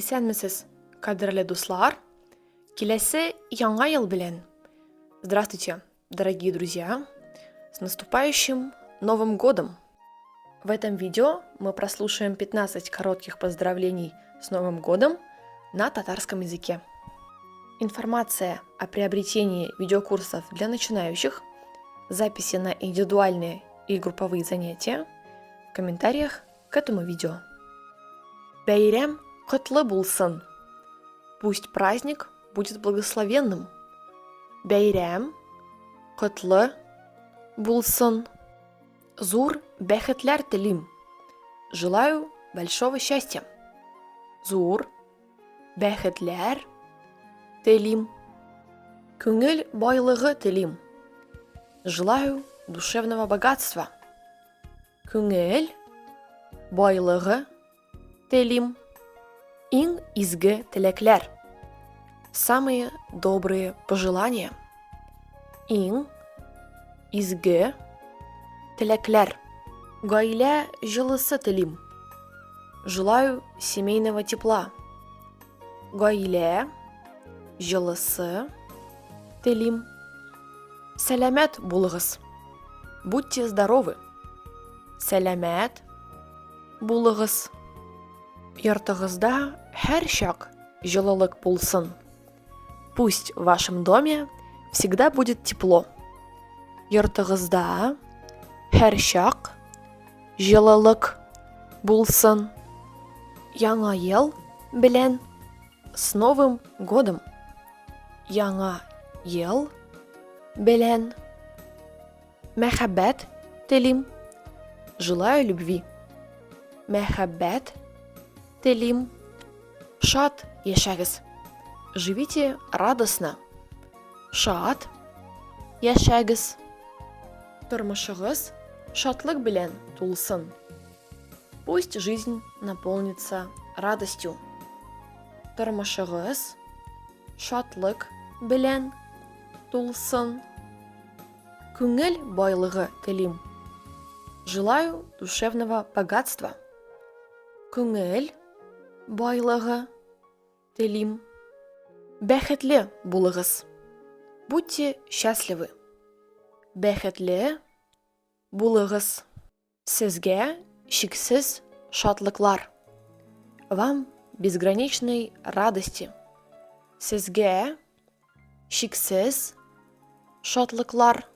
Исәнмесез, кадерле дуслар! Киләсе яңа ел белән! Здравствуйте, дорогие друзья! С наступающим Новым годом! В этом видео мы прослушаем 15 коротких поздравлений с Новым годом на татарском языке. Информация о приобретении видеокурсов для начинающих, записи на индивидуальные и групповые занятия в комментариях к этому видео. Бәйрәм котлы булсын. Пусть праздник будет благословенным. Бәйрәм котлы булсын. Зур бәхетләр телим. Желаю большого счастья. Зур бәхетләр телим. Күңел байлыгы телим. Желаю душевного богатства. Күңел байлыгы телим. Иң изге теләкләр. Самые добрые пожелания. Иң изге теләкләр. Гаилә җылысы телим. Желаю семейного тепла. Гаилә җылысы телим. Сәламәт булыгыз. Будьте здоровы. Сәламәт булыгыз. Йортыгызда һәр чак җылылык булсын. Пусть в вашем доме всегда будет тепло. Йортыгызда һәр чак җылылык булсын. Яңа ел белән! С Новым годом! Яңа ел белән! Мәхәббәт телим. Желаю любви. Мәхәббәт телим. Шат яшәгез. Живите радостно. Шат яшәгез. Тормышыгыз шатлык белән тулсын. Пусть жизнь наполнится радостью. Тормышыгыз шатлык белән тулсын. Күңел байлыгы телим. Желаю душевного богатства. Күңел байлыгы телим. Бәхетле булыгыз. Будьте счастливы. Бәхетле булыгыз. Сезгә чиксез шатлыклар. Вам безграничной радости. Сезгә чиксез шатлыклар.